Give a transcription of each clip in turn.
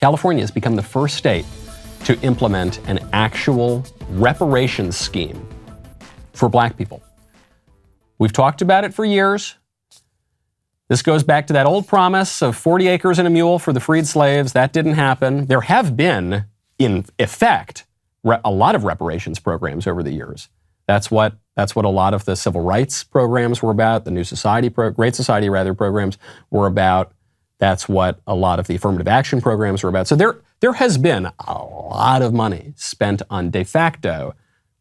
California has become the first state to implement an actual reparations scheme for black people. We've talked about it for years. This goes back to that old promise of 40 acres and a mule for the freed slaves. That didn't happen. There have been, in effect, a lot of reparations programs over the years. That's what a lot of the civil rights programs were about. The Great Society programs were about. That's what a lot of the affirmative action programs were about. So there has been a lot of money spent on de facto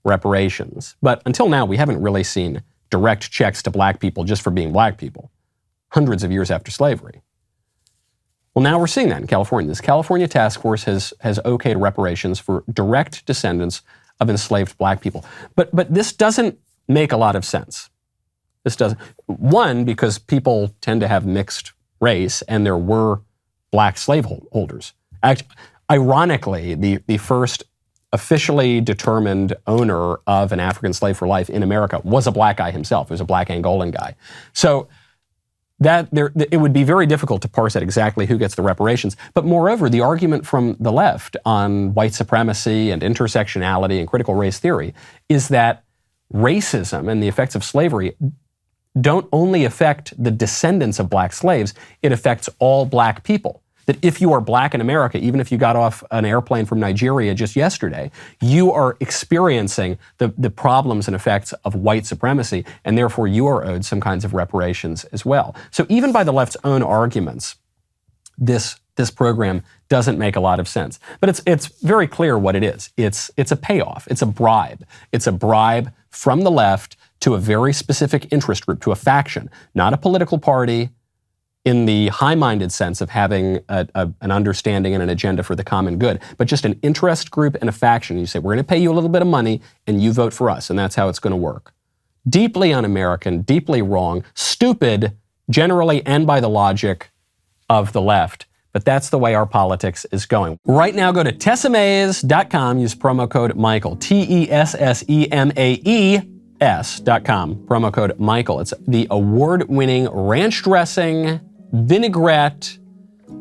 reparations. But until now, we haven't really seen direct checks to black people just for being black people, hundreds of years after slavery. Well, now we're seeing that in California. This California task force has okayed reparations for direct descendants of enslaved black people. But this doesn't make a lot of sense. This doesn't. One, because people tend to have mixed race, and there were black slaveholders. Ironically, the first officially determined owner of an African slave for life in America was a black guy himself. It was a black Angolan guy. So it would be very difficult to parse out exactly who gets the reparations. But moreover, the argument from the left on white supremacy and intersectionality and critical race theory is that racism and the effects of slavery don't only affect the descendants of black slaves, it affects all black people. That if you are black in America, even if you got off an airplane from Nigeria just yesterday, you are experiencing the problems and effects of white supremacy, and therefore you are owed some kinds of reparations as well. So even by the left's own arguments, this program doesn't make a lot of sense. But it's very clear what it is. It's a payoff. It's a bribe. It's a bribe from the left to a very specific interest group, to a faction, not a political party, in the high-minded sense of having an understanding and an agenda for the common good, but just an interest group and a faction. You say, we're going to pay you a little bit of money and you vote for us, and that's how it's going to work. Deeply un-American, deeply wrong, stupid, generally and by the logic of the left, but that's the way our politics is going. Right now, go to tessemaes.com, use promo code Michael, TESSEMAES.com, promo code Michael. It's the award-winning ranch dressing, vinaigrette,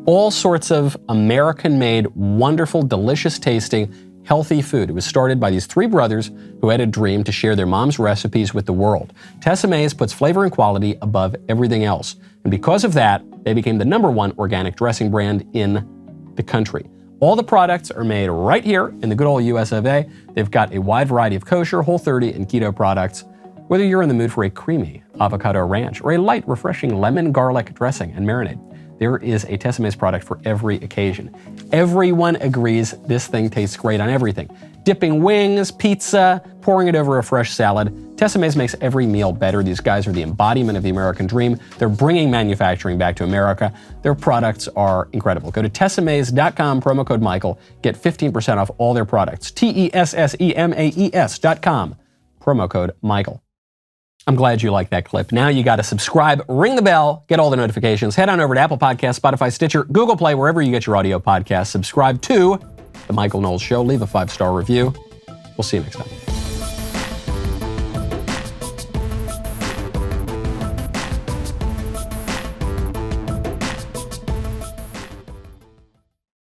all sorts of American-made, wonderful, delicious-tasting, healthy food. It was started by these three brothers who had a dream to share their mom's recipes with the world. Tessemaes puts flavor and quality above everything else. And because of that, they became the #1 organic dressing brand in the country. All the products are made right here in the good old US of A. They've got a wide variety of kosher, Whole30, and keto products. Whether you're in the mood for a creamy avocado ranch or a light, refreshing lemon garlic dressing and marinade, there is a Tessemaes product for every occasion. Everyone agrees this thing tastes great on everything. Dipping wings, pizza, pouring it over a fresh salad. Tessemaes makes every meal better. These guys are the embodiment of the American dream. They're bringing manufacturing back to America. Their products are incredible. Go to tessemaes.com, promo code Michael. Get 15% off all their products. TESSEMAES.com, promo code Michael. I'm glad you liked that clip. Now you got to subscribe, ring the bell, get all the notifications. Head on over to Apple Podcasts, Spotify, Stitcher, Google Play, wherever you get your audio podcasts. Subscribe to The Michael Knowles Show. Leave a 5-star review. We'll see you next time.